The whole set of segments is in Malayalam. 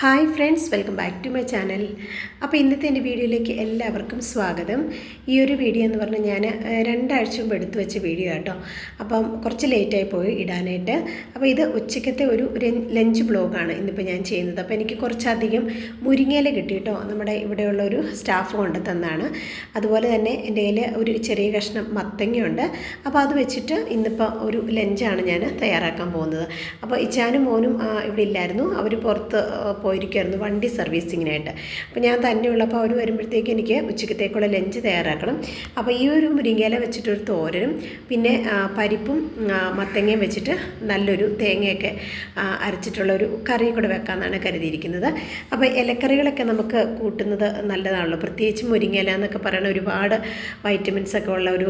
Hi friends, welcome back to my channel. അപ്പോൾ ഇന്നത്തെ എൻ്റെ വീഡിയോയിലേക്ക് എല്ലാവർക്കും സ്വാഗതം. ഈ ഒരു വീഡിയോ എന്ന് പറഞ്ഞാൽ ഞാൻ 2 ആഴ്ച മുമ്പ് എടുത്തു വെച്ച വീഡിയോ കേട്ടോ. അപ്പം കുറച്ച് ലേറ്റായി പോയി ഇടാനായിട്ട്. അപ്പോൾ ഇത് ഉച്ചക്കത്തെ ഒരു ലഞ്ച് ബ്ലോഗാണ് ഇന്നിപ്പോൾ ഞാൻ ചെയ്യുന്നത്. അപ്പോൾ എനിക്ക് കുറച്ചധികം മുരിങ്ങയില കിട്ടി കേട്ടോ. നമ്മുടെ ഇവിടെയുള്ള ഒരു സ്റ്റാഫ് കൊണ്ട് തന്നാണ്. അതുപോലെ തന്നെ എൻ്റെ കയ്യിൽ ഒരു ചെറിയ കഷ്ണം മത്തങ്ങയുണ്ട്. അപ്പോൾ അത് വെച്ചിട്ട് ഇന്നിപ്പോൾ ഒരു ലഞ്ചാണ് ഞാൻ തയ്യാറാക്കാൻ പോകുന്നത്. അപ്പോൾ ഇച്ചാനും മോനും ഇവിടെ ഇല്ലായിരുന്നു, അവർ പുറത്ത് പോയിരിക്കുമായിരുന്നു വണ്ടി സർവീസിങ്ങിനായിട്ട്. അപ്പോൾ ഞാൻ തന്നെയുള്ളപ്പോൾ അവർ വരുമ്പോഴത്തേക്ക് എനിക്ക് ഉച്ചക്കത്തേക്കുള്ള ലഞ്ച് തയ്യാറാക്കണം. അപ്പോൾ ഈ ഒരു മുരിങ്ങയില വെച്ചിട്ടൊരു തോരനും പിന്നെ പരിപ്പും മത്തങ്ങയും വെച്ചിട്ട് നല്ലൊരു തേങ്ങയൊക്കെ അരച്ചിട്ടുള്ള ഒരു കറിയും കൂടെ വെക്കാമെന്നാണ് കരുതിയിരിക്കുന്നത്. അപ്പോൾ ഇലക്കറികളൊക്കെ നമുക്ക് കൂട്ടുന്നത് നല്ലതാണല്ലോ, പ്രത്യേകിച്ച് മുരിങ്ങയില എന്നൊക്കെ പറയുന്ന ഒരുപാട് വൈറ്റമിൻസൊക്കെ ഉള്ള ഒരു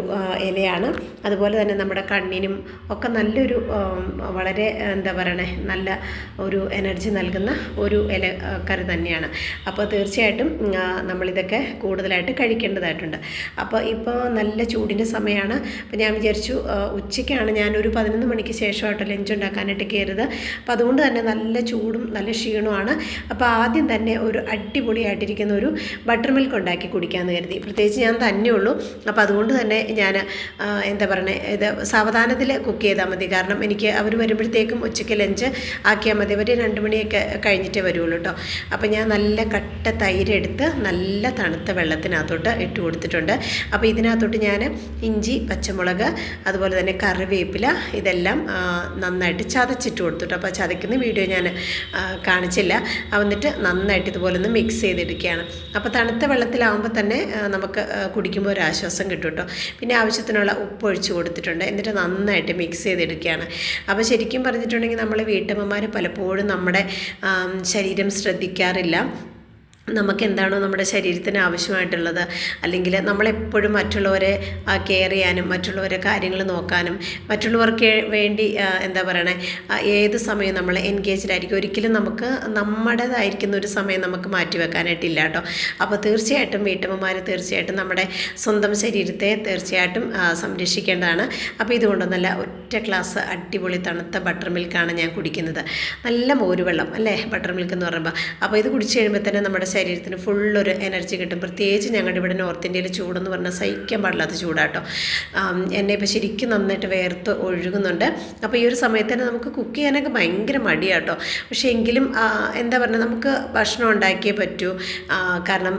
ഇലയാണ്. അതുപോലെ തന്നെ നമ്മുടെ കണ്ണിനും ഒക്കെ നല്ലൊരു വളരെ എന്താ പറയണേ, നല്ല ഒരു എനർജി നൽകുന്ന ഒരു ഇലക്കറി തന്നെയാണ്. അപ്പോൾ തീർച്ചയായിട്ടും നമ്മളിതൊക്കെ കൂടുതലായിട്ട് കഴിക്കേണ്ടതായിട്ടുണ്ട്. അപ്പോൾ ഇപ്പോൾ നല്ല ചൂടിൻ്റെ സമയമാണ്. അപ്പോൾ ഞാൻ വിചാരിച്ചു ഉച്ചയ്ക്കാണ് ഞാനൊരു 11 മണിക്ക് ശേഷമായിട്ട് ലഞ്ച് ഉണ്ടാക്കാനായിട്ട് കയറിയത്. അപ്പോൾ അതുകൊണ്ട് തന്നെ നല്ല ചൂടും നല്ല ക്ഷീണമാണ്. അപ്പോൾ ആദ്യം തന്നെ ഒരു അടിപൊളിയായിട്ടിരിക്കുന്ന ഒരു ബട്ടർ മിൽക്ക് ഉണ്ടാക്കി കുടിക്കാമെന്ന് കരുതി. പ്രത്യേകിച്ച് ഞാൻ തന്നെയുള്ളൂ. അപ്പോൾ അതുകൊണ്ട് തന്നെ ഞാൻ എന്താ പറയണേ, ഇത് സാവധാനത്തിൽ കുക്ക് ചെയ്താൽ മതി. കാരണം എനിക്ക് അവർ വരുമ്പോഴത്തേക്കും ഉച്ചയ്ക്ക് ലഞ്ച് ആക്കിയാൽ മതി. അവർ 2 മണിയൊക്കെ കഴിഞ്ഞിട്ടേ വരുള്ളൂ കേട്ടോ. അപ്പോൾ ഞാൻ നല്ല കട്ട തൈര് എടുത്ത് നല്ല തണുത്ത വെള്ളത്തിനകത്തോട്ട് ഇട്ട് കൊടുത്തിട്ടുണ്ട്. അപ്പോൾ ഇതിനകത്തോട്ട് ഞാൻ ഇഞ്ചി, പച്ചമുളക്, അതുപോലെ തന്നെ കറിവേപ്പില ഇതെല്ലാം നന്നായിട്ട് ചതച്ചിട്ട് കൊടുത്തിട്ട്. അപ്പോൾ ചതയ്ക്കുന്ന വീഡിയോ ഞാൻ കാണിച്ചില്ല. എന്നിട്ട് നന്നായിട്ട് ഇതുപോലെ ഒന്ന് മിക്സ് ചെയ്തെടുക്കുകയാണ്. അപ്പോൾ തണുത്ത വെള്ളത്തിലാവുമ്പോൾ തന്നെ നമുക്ക് കുടിക്കുമ്പോൾ ഒരു ആശ്വാസം കിട്ടും കേട്ടോ. പിന്നെ ആവശ്യത്തിനുള്ള ഉപ്പ് ഒഴിച്ച് കൊടുത്തിട്ടുണ്ട്. എന്നിട്ട് നന്നായിട്ട് മിക്സ് ചെയ്തെടുക്കുകയാണ്. അപ്പോൾ ശരിക്കും പറഞ്ഞിട്ടുണ്ടെങ്കിൽ നമ്മൾ വീട്ടമ്മമാർ പലപ്പോഴും നമ്മുടെ ശരീരം ശ്രദ്ധിക്കാറില്ല. നമുക്ക് എന്താണോ നമ്മുടെ ശരീരത്തിന് ആവശ്യമായിട്ടുള്ളത്, അല്ലെങ്കിൽ നമ്മളെപ്പോഴും മറ്റുള്ളവരെ കെയർ ചെയ്യാനും മറ്റുള്ളവരെ കാര്യങ്ങൾ നോക്കാനും മറ്റുള്ളവർക്ക് വേണ്ടി എന്താ പറയണേ, ഏത് സമയവും നമ്മൾ എൻഗേജ്ഡ് ആയിരിക്കും. ഒരിക്കലും നമുക്ക് നമ്മുടേതായിരിക്കുന്ന ഒരു സമയം നമുക്ക് മാറ്റി വെക്കാനായിട്ടില്ല കേട്ടോ. അപ്പോൾ തീർച്ചയായിട്ടും വീട്ടമ്മമാർ തീർച്ചയായിട്ടും നമ്മുടെ സ്വന്തം ശരീരത്തെ തീർച്ചയായിട്ടും സംരക്ഷിക്കേണ്ടതാണ്. അപ്പോൾ ഇതുകൊണ്ട് നല്ല ഒറ്റ ഗ്ലാസ് അടിപൊളി തണുത്ത ബട്ടർ മിൽക്കാണ് ഞാൻ കുടിക്കുന്നത്. നല്ല മോരുവെള്ളം അല്ലേ ബട്ടർ മിൽക്ക് എന്ന് പറയുമ്പോൾ. അപ്പോൾ ഇത് കുടിച്ച് കഴിയുമ്പോൾ തന്നെ നമ്മുടെ ശരീരത്തിന് ഫുള്ളൊരു എനർജി കിട്ടും. പ്രത്യേകിച്ച് ഞങ്ങളുടെ ഇവിടെ നോർത്ത് ഇന്ത്യയിൽ ചൂടെന്ന് പറഞ്ഞാൽ സഹിക്കാൻ പാടില്ലാത്ത ചൂടാട്ടോ. എന്നെ ഇപ്പോൾ ശരിക്കും നന്നായിട്ട് വേർത്ത് ഒഴുകുന്നുണ്ട്. അപ്പോൾ ഈ ഒരു സമയത്ത് തന്നെ നമുക്ക് കുക്ക് ചെയ്യാനൊക്കെ ഭയങ്കര മടിയാട്ടോ. പക്ഷേ എങ്കിലും എന്താ പറയുക, നമുക്ക് ഭക്ഷണം ഉണ്ടാക്കിയേ പറ്റൂ. കാരണം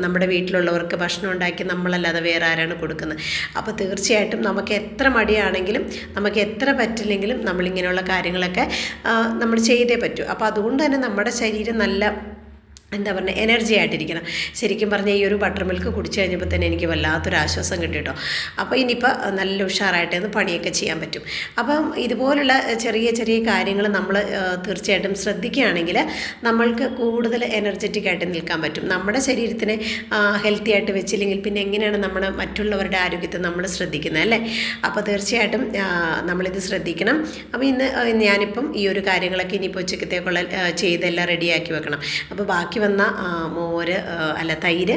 നമ്മുടെ വീട്ടിലുള്ളവർക്ക് ഭക്ഷണം ഉണ്ടാക്കി നമ്മളല്ലാതെ വേറെ ആരാണ് കൊടുക്കുന്നത്. അപ്പോൾ തീർച്ചയായിട്ടും നമുക്ക് എത്ര മടിയാണെങ്കിലും നമുക്ക് എത്ര പറ്റില്ലെങ്കിലും നമ്മളിങ്ങനെയുള്ള കാര്യങ്ങളൊക്കെ നമ്മൾ ചെയ്തേ പറ്റൂ. അപ്പോൾ അതുകൊണ്ട് തന്നെ നമ്മുടെ ശരീരം നല്ല എന്താ പറയുക, എനർജി ആയിട്ടിരിക്കണം. ശരിക്കും പറഞ്ഞാൽ ഈ ഒരു ബട്ടർ മിൽക്ക് കുടിച്ചു കഴിഞ്ഞപ്പോൾ തന്നെ എനിക്ക് വല്ലാത്തൊരു ആശ്വാസം കിട്ടി കേട്ടോ. അപ്പോൾ ഇനിയിപ്പോൾ നല്ല ഉഷാറായിട്ടൊന്ന് പണിയൊക്കെ ചെയ്യാൻ പറ്റും. അപ്പം ഇതുപോലുള്ള ചെറിയ ചെറിയ കാര്യങ്ങൾ നമ്മൾ തീർച്ചയായിട്ടും ശ്രദ്ധിക്കുകയാണെങ്കിൽ നമ്മൾക്ക് കൂടുതൽ എനർജറ്റിക് ആയിട്ട് നിൽക്കാൻ പറ്റും. നമ്മുടെ ശരീരത്തിനെ ഹെൽത്തി ആയിട്ട് വെച്ചില്ലെങ്കിൽ പിന്നെ എങ്ങനെയാണ് നമ്മൾ മറ്റുള്ളവരുടെ ആരോഗ്യത്തെ നമ്മൾ ശ്രദ്ധിക്കുന്നത് അല്ലേ? അപ്പോൾ തീർച്ചയായിട്ടും നമ്മളിത് ശ്രദ്ധിക്കണം. അപ്പോൾ ഇന്ന് ഞാനിപ്പം ഈ ഒരു കാര്യങ്ങളൊക്കെ ഇനിയിപ്പോൾ ഉച്ചക്കത്തേക്കുള്ള ചെയ്തെല്ലാം റെഡിയാക്കി വെക്കണം. അപ്പോൾ ബാക്കി വന്ന തൈര്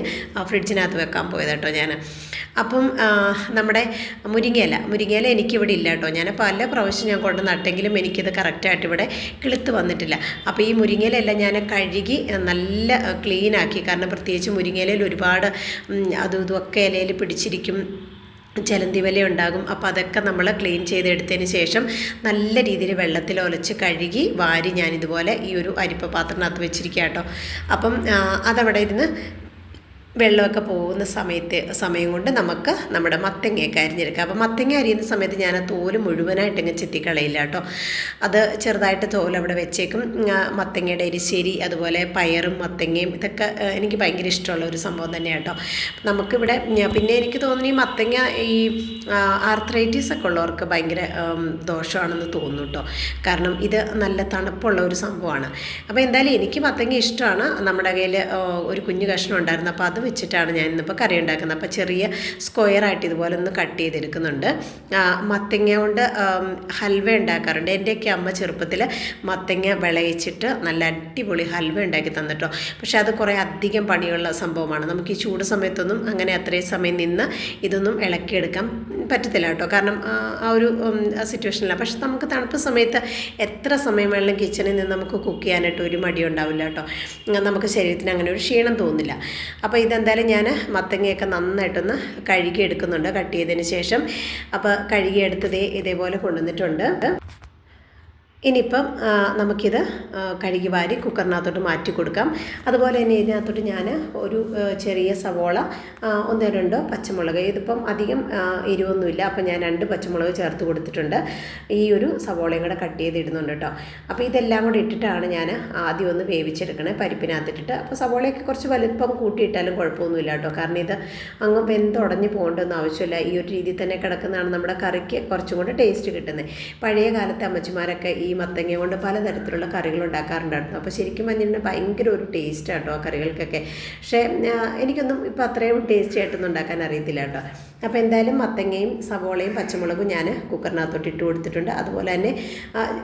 ഫ്രിഡ്ജിനകത്ത് വെക്കാൻ പോയത് കേട്ടോ ഞാൻ. അപ്പം നമ്മുടെ മുരിങ്ങയില എനിക്കിവിടെ ഇല്ല കേട്ടോ. ഞാൻ പല പ്രാവശ്യം ഞാൻ കൊണ്ട് നട്ടെങ്കിലും എനിക്കിത് കറക്റ്റായിട്ട് ഇവിടെ കിളുത്ത് വന്നിട്ടില്ല. അപ്പോൾ ഈ മുരിങ്ങയിലെല്ലാം ഞാൻ കഴുകി നല്ല ക്ലീനാക്കി. കാരണം പ്രത്യേകിച്ച് മുരിങ്ങയിലയിൽ ഒരുപാട് അതും ഇതുമൊക്കെ ഇലയിൽ പിടിച്ചിരിക്കും, ചിലന്തി വല ഉണ്ടാകും. അപ്പോൾ അതൊക്കെ നമ്മൾ ക്ലീൻ ചെയ്തെടുത്തതിന് ശേഷം നല്ല രീതിയിൽ വെള്ളത്തിൽ ഒലച്ച് കഴുകി വാരി ഞാനിതുപോലെ ഈ ഒരു അരിപ്പ പാത്രത്തിനകത്ത് വെച്ചിരിക്കുക കേട്ടോ. അപ്പം അതവിടെ ഇരുന്ന് വെള്ളമൊക്കെ പോകുന്ന സമയം കൊണ്ട് നമുക്ക് നമ്മുടെ മത്തങ്ങയൊക്കെ അരിഞ്ഞെടുക്കാം. അപ്പോൾ മത്തങ്ങ അരിയുന്ന സമയത്ത് ഞാൻ ആ തോല് മുഴുവനായിട്ടങ്ങ് ചെത്തിക്കളയില്ല കേട്ടോ. അത് ചെറുതായിട്ട് തോല് അവിടെ വെച്ചേക്കും. മത്തങ്ങയുടെ എരിശ്ശേരി, അതുപോലെ പയറും മത്തങ്ങയും ഇതൊക്കെ എനിക്ക് ഭയങ്കര ഇഷ്ടമുള്ള ഒരു സംഭവം തന്നെയാണ് കേട്ടോ. നമുക്കിവിടെ പിന്നെ എനിക്ക് തോന്നുന്നു ഈ മത്തങ്ങ ഈ ആർത്രൈറ്റീസ് ഒക്കെ ഉള്ളവർക്ക് ഭയങ്കര ദോഷമാണെന്ന് തോന്നുന്നു കേട്ടോ. കാരണം ഇത് നല്ല തണുപ്പുള്ള ഒരു സംഭവമാണ്. അപ്പോൾ എന്തായാലും എനിക്ക് മത്തങ്ങ ഇഷ്ടമാണ്. നമ്മുടെ കയ്യിൽ ഒരു കുഞ്ഞു കഷ്ണം ഉണ്ടായിരുന്നു. അപ്പോൾ അത് വെച്ചിട്ടാണ് ഞാൻ ഇന്നിപ്പോൾ കറി ഉണ്ടാക്കുന്നത്. അപ്പോൾ ചെറിയ സ്ക്വയറായിട്ട് ഇതുപോലെ ഒന്ന് കട്ട് ചെയ്തെടുക്കുന്നുണ്ട്. മത്തങ്ങ കൊണ്ട് ഹൽവ ഉണ്ടാക്കാറുണ്ട്. എൻ്റെയൊക്കെ അമ്മ ചെറുപ്പത്തിൽ മത്തങ്ങ വിളയിച്ചിട്ട് നല്ല അടിപൊളി ഹൽവ ഉണ്ടാക്കി തന്നിട്ടോ. പക്ഷേ അത് കുറേ അധികം പണിയുള്ള സംഭവമാണ്. നമുക്ക് ഈ ചൂട് സമയത്തൊന്നും അങ്ങനെ അത്രയും സമയം നിന്ന് ഇതൊന്നും ഇളക്കിയെടുക്കാൻ പറ്റത്തില്ല കേട്ടോ, കാരണം ആ ഒരു സിറ്റുവേഷനിലാണ്. പക്ഷെ നമുക്ക് തണുപ്പ് സമയത്ത് എത്ര സമയം വേണമെങ്കിലും കിച്ചണിൽ നിന്ന് നമുക്ക് കുക്ക് ചെയ്യാനായിട്ട് ഒരു മടി ഉണ്ടാവില്ല കേട്ടോ. നമുക്ക് ശരീരത്തിന് അങ്ങനെ ഒരു ക്ഷീണം തോന്നില്ല. അപ്പോൾ ഇതെന്തായാലും ഞാൻ മത്തങ്ങയൊക്കെ നന്നായിട്ടൊന്ന് കഴുകി എടുക്കുന്നുണ്ട് കട്ട് ചെയ്തതിന് ശേഷം. അപ്പോൾ കഴുകിയെടുത്തത് ഇതേപോലെ കൊണ്ടുവന്നിട്ടുണ്ട്. ഇനിയിപ്പം നമുക്കിത് കഴുകി വാരി കുക്കറിനകത്തോട്ട് മാറ്റി കൊടുക്കാം. അതുപോലെ തന്നെ ഇതിനകത്തോട്ട് ഞാൻ ഒരു ചെറിയ സവോള, 1-2 പച്ചമുളക്, ഇതിപ്പം അധികം എരിവൊന്നുമില്ല, അപ്പം ഞാൻ 2 പച്ചമുളക് ചേർത്ത് കൊടുത്തിട്ടുണ്ട്. ഈ ഒരു സവോളയും കൂടെ കട്ട് ചെയ്തിടുന്നുണ്ട് കേട്ടോ. അപ്പോൾ ഇതെല്ലാം കൂടെ ഇട്ടിട്ടാണ് ഞാൻ ആദ്യം ഒന്ന് വേവിച്ചെടുക്കണേ പരിപ്പിനകത്തിട്ടിട്ട്. അപ്പോൾ സവോളയൊക്കെ കുറച്ച് വലിപ്പം കൂട്ടിയിട്ടാലും കുഴപ്പമൊന്നുമില്ല കേട്ടോ, കാരണം ഇത് അങ്ങ് വെന്തുടഞ്ഞ് പോകേണ്ടൊന്നും ആവശ്യമില്ല. ഈ ഒരു രീതിയിൽ തന്നെ കിടക്കുന്നതാണ് നമ്മുടെ കറിക്ക് കുറച്ചും കൂടെ ടേസ്റ്റ് കിട്ടുന്നത്. പഴയ കാലത്തെ അമ്മച്ചിമാരൊക്കെ ഈ മത്തങ്ങ കൊണ്ട് പലതരത്തിലുള്ള കറികൾ ഉണ്ടാക്കാറുണ്ടായിരുന്നു. അപ്പോൾ ശരിക്കും പറഞ്ഞിട്ടുണ്ടെങ്കിൽ ഭയങ്കര ഒരു ടേസ്റ്റ് കേട്ടോ ആ കറികൾക്കൊക്കെ. പക്ഷേ എനിക്കൊന്നും ഇപ്പോൾ അത്രയും ടേസ്റ്റി ആയിട്ടൊന്നും ഉണ്ടാക്കാൻ അറിയത്തില്ല കേട്ടോ. അപ്പോൾ എന്തായാലും മത്തങ്ങയും സവോളയും പച്ചമുളകും ഞാൻ കുക്കറിനകത്തോട്ട് ഇട്ട് കൊടുത്തിട്ടുണ്ട്. അതുപോലെ തന്നെ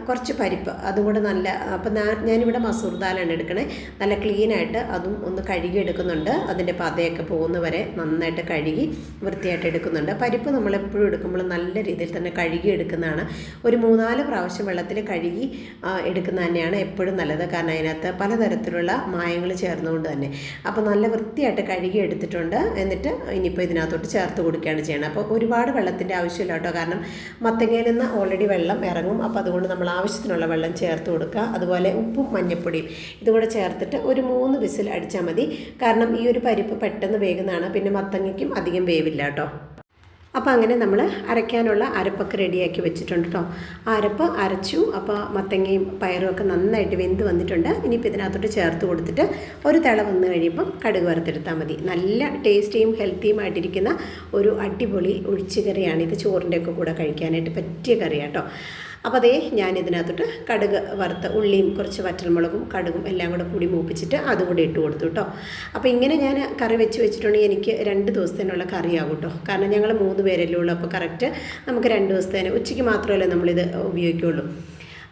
കുറച്ച് പരിപ്പ്, അതും കൂടെ നല്ല, അപ്പം ഞാനിവിടെ മസൂർ ദാലാണ് എടുക്കണേ. നല്ല ക്ലീനായിട്ട് അതും ഒന്ന് കഴുകി എടുക്കുന്നുണ്ട്. അതിൻ്റെ പതയൊക്കെ പോകുന്ന വരെ നന്നായിട്ട് കഴുകി വൃത്തിയായിട്ട് എടുക്കുന്നുണ്ട്. പരിപ്പ് നമ്മളെപ്പോഴും എടുക്കുമ്പോൾ നല്ല രീതിയിൽ തന്നെ കഴുകി എടുക്കുന്നതാണ്. ഒരു 3-4 പ്രാവശ്യം വെള്ളത്തിൽ കഴുകി എടുക്കുന്ന തന്നെയാണ് എപ്പോഴും നല്ലത്, കാരണം അതിനകത്ത് പലതരത്തിലുള്ള മായങ്ങൾ ചേർന്നുകൊണ്ട് തന്നെ. അപ്പോൾ നല്ല വൃത്തിയായിട്ട് കഴുകി എടുത്തിട്ടുണ്ട്. എന്നിട്ട് ഇനിയിപ്പോൾ ഇതിനകത്തോട്ട് ചേർത്ത് കൊടുക്കുകയാണ് ചെയ്യണം. അപ്പോൾ ഒരുപാട് വെള്ളത്തിൻ്റെ ആവശ്യമില്ല കേട്ടോ, കാരണം മത്തങ്ങയിൽ നിന്ന് ഓൾറെഡി വെള്ളം ഇറങ്ങും. അപ്പോൾ അതുകൊണ്ട് നമ്മൾ ആവശ്യത്തിനുള്ള വെള്ളം ചേർത്ത് കൊടുക്കുക. അതുപോലെ ഉപ്പും മഞ്ഞൾപ്പൊടിയും ഇതും കൂടെ ചേർത്തിട്ട് ഒരു 3 വിസിൽ അടിച്ചാൽ മതി, കാരണം ഈ ഒരു പരിപ്പ് പെട്ടെന്ന് വേകുന്നതാണ്. പിന്നെ മത്തങ്ങയ്ക്കും അധികം വേവില്ല കേട്ടോ. അപ്പോൾ അങ്ങനെ നമ്മൾ അരയ്ക്കാനുള്ള അരപ്പൊക്കെ റെഡിയാക്കി വെച്ചിട്ടുണ്ട് കേട്ടോ. അരപ്പ് അരച്ചു. അപ്പോൾ മത്തങ്ങയും പയറും ഒക്കെ നന്നായിട്ട് വെന്ത് വന്നിട്ടുണ്ട്. ഇനിയിപ്പോൾ ഇതിനകത്തോട്ട് ചേർത്ത് കൊടുത്തിട്ട് ഒരു തിള വന്ന് കഴിയുമ്പം കടുക് വറുത്തെടുത്താൽ മതി. നല്ല ടേസ്റ്റിയും ഹെൽത്തിയുമായിട്ടിരിക്കുന്ന ഒരു അടിപൊളി ഒഴിച്ചുകറിയാണ് ഇത്. ചോറിൻ്റെയൊക്കെ കൂടെ കഴിക്കാനായിട്ട് പറ്റിയ കറിയാണ് കേട്ടോ. അപ്പോൾ അതേ ഞാനിതിനകത്തോട്ട് കടുക് വറുത്ത ഉള്ളിയും കുറച്ച് വറ്റൽമുളകും കടുകും എല്ലാം കൂടെ കൂടി മൂപ്പിച്ചിട്ട് അതും കൂടി ഇട്ട് കൊടുത്തു കേട്ടോ. അപ്പോൾ ഇങ്ങനെ ഞാൻ കറി വെച്ചിട്ടുണ്ടെങ്കിൽ എനിക്ക് 2 ദിവസത്തേനുള്ള കറിയാകും കേട്ടോ, കാരണം ഞങ്ങൾ 3 പേരല്ലേ ഉള്ളൂ. അപ്പോൾ കറക്റ്റ് നമുക്ക് 2 ദിവസത്തേന്, ഉച്ചയ്ക്ക് മാത്രമല്ലേ നമ്മളിത് ഉപയോഗിക്കുകയുള്ളൂ.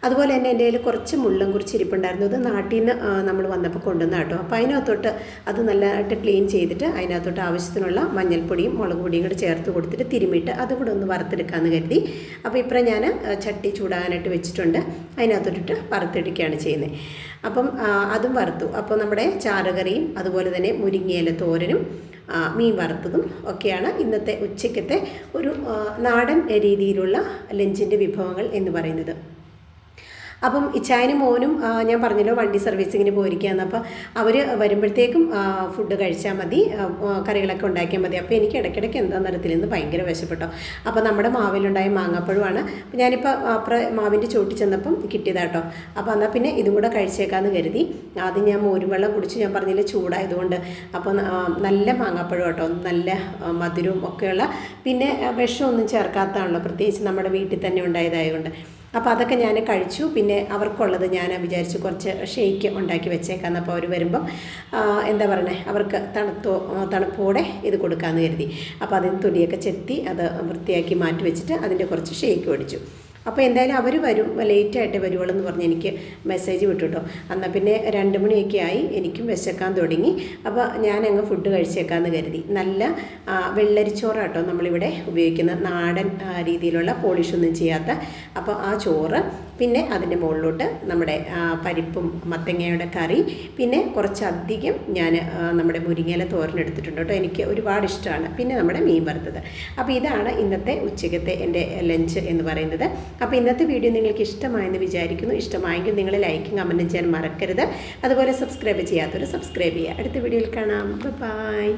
അതുപോലെ തന്നെ എൻ്റെ കയ്യിൽ കുറച്ച് മുള്ളും കുറിച്ച് ഇരിപ്പുണ്ടായിരുന്നു. അത് നാട്ടിൽ നിന്ന് നമ്മൾ വന്നപ്പോൾ കൊണ്ടുവന്ന കേട്ടോ. അപ്പോൾ അതിനകത്തോട്ട് അത് നല്ലതായിട്ട് ക്ലീൻ ചെയ്തിട്ട് അതിനകത്തോട്ട് ആവശ്യത്തിനുള്ള മഞ്ഞൾപ്പൊടിയും മുളക് പൊടിയും കൂടെ ചേർത്ത് കൊടുത്തിട്ട് തിരുമിയിട്ട് അതും കൂടെ ഒന്ന് വറുത്തെടുക്കാമെന്ന് കരുതി. അപ്പോൾ ഇപ്പം ഞാൻ ചട്ടി ചൂടാകാനായിട്ട് വെച്ചിട്ടുണ്ട്. അതിനകത്തോട്ടിട്ട് വറുത്തെടുക്കുകയാണ് ചെയ്യുന്നത്. അപ്പം അതും വറുത്തു. അപ്പോൾ നമ്മുടെ ചാറുകറിയും അതുപോലെ തന്നെ മുരിങ്ങയില തോരനും മീൻ വറുത്തതും ഒക്കെയാണ് ഇന്നത്തെ ഉച്ചയ്ക്കത്തെ ഒരു നാടൻ രീതിയിലുള്ള ലഞ്ചിൻ്റെ വിഭവങ്ങൾ എന്ന് പറയുന്നത്. അപ്പം ഇച്ചായനും മോനും ഞാൻ പറഞ്ഞല്ലോ വണ്ടി സർവീസിങ്ങിന് പോയിരിക്കുകയാണ്. അപ്പോൾ അവർ വരുമ്പോഴത്തേക്കും ഫുഡ് കഴിച്ചാൽ മതി, കറികളൊക്കെ ഉണ്ടാക്കിയാൽ മതി. അപ്പോൾ എനിക്ക് ഇടയ്ക്കിടയ്ക്ക് എന്താ നിരത്തിൽ നിന്ന് ഭയങ്കര വിശപ്പെട്ടോ. അപ്പോൾ നമ്മുടെ മാവിലുണ്ടായ മാങ്ങാപ്പഴമാണ്. അപ്പോൾ ഞാനിപ്പോൾ മാവിൻ്റെ ചോട്ടി ചെന്നപ്പം കിട്ടിയതാട്ടോ. അപ്പോൾ എന്നാൽ പിന്നെ ഇതും കൂടെ കഴിച്ചേക്കാമെന്ന് കരുതി. ആദ്യം ഞാൻ മോരും വെള്ളം കുടിച്ച്, ഞാൻ പറഞ്ഞില്ല ചൂടായതുകൊണ്ട്. അപ്പോൾ നല്ല മാങ്ങാപ്പഴം കേട്ടോ, നല്ല മധുരവും ഒക്കെയുള്ള, പിന്നെ വിഷമൊന്നും ചേർക്കാത്തതാണല്ലോ, പ്രത്യേകിച്ച് നമ്മുടെ വീട്ടിൽ തന്നെ ഉണ്ടായതായതുകൊണ്ട്. അപ്പോൾ അതൊക്കെ ഞാൻ കഴിച്ചു. പിന്നെ അവർക്കുള്ളത് ഞാൻ വിചാരിച്ചു കുറച്ച് ഷേക്ക് ഉണ്ടാക്കി വെച്ചേക്കാമെന്ന്. അപ്പോൾ അവർ വരുമ്പം എന്താ പറയണേ, അവർക്ക് തണുപ്പോടെ ഇത് കൊടുക്കാമെന്ന് കരുതി. അപ്പോൾ അതിന് തൊലിയൊക്കെ ചെത്തി അത് വൃത്തിയാക്കി മാറ്റി വെച്ചിട്ട് അതിൻ്റെ കുറച്ച് ഷേക്ക് മേടിച്ചു. അപ്പോൾ എന്തായാലും അവർ വരും, ലേറ്റായിട്ട് വരുവുള്ളൂ എന്ന് പറഞ്ഞ് എനിക്ക് മെസ്സേജ് വിട്ടു കേട്ടോ. എന്നാൽ പിന്നെ 2 മണിയൊക്കെ ആയി, എനിക്കും വിശക്കാൻ തുടങ്ങി. അപ്പോൾ ഞാനങ്ങ് ഫുഡ് കഴിച്ചേക്കാമെന്ന് കരുതി. നല്ല വെള്ളരിച്ചോറാട്ടോ നമ്മളിവിടെ ഉപയോഗിക്കുന്ന, നാടൻ രീതിയിലുള്ള പോളിഷൊന്നും ചെയ്യാത്ത. അപ്പോൾ ആ ചോറ്, പിന്നെ അതിൻ്റെ മുകളിലോട്ട് നമ്മുടെ പരിപ്പും മത്തങ്ങയുടെ കറി, പിന്നെ കുറച്ചധികം ഞാൻ നമ്മുടെ മുരിങ്ങയില തോരനെടുത്തിട്ടുണ്ട് കേട്ടോ. എനിക്ക് ഒരുപാട് ഇഷ്ടമാണ്. പിന്നെ നമ്മുടെ മീൻ വറുത്തത്. അപ്പോൾ ഇതാണ് ഇന്നത്തെ ഉച്ചയ്ക്കത്തെ എൻ്റെ ലഞ്ച് എന്ന് പറയുന്നത്. അപ്പോൾ ഇന്നത്തെ വീഡിയോ നിങ്ങൾക്ക് ഇഷ്ടമായെന്ന് വിചാരിക്കുന്നു. ഇഷ്ടമായെങ്കിൽ നിങ്ങൾ ലൈക്കും കമൻറ്റും ചെയ്യാൻ മറക്കരുത്. അതുപോലെ സബ്സ്ക്രൈബ് ചെയ്യാത്തവർ സബ്സ്ക്രൈബ് ചെയ്യുക. അടുത്ത വീഡിയോയിൽ കാണാം. ബൈ.